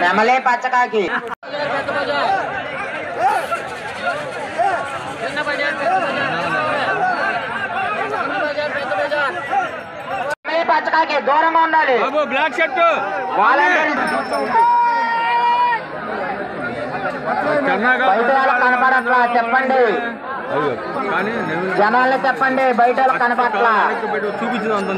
నెమలే పచ్చకాకి పచ్చకాకి దూరంగా ఉండాలి. బ్లాక్ షర్ట్ బయట వాళ్ళకి కనపడట్లా చెప్పండి. జనాలు చెప్పండి బయట వాళ్ళకి కనపడట్లా. చూపించదు అంత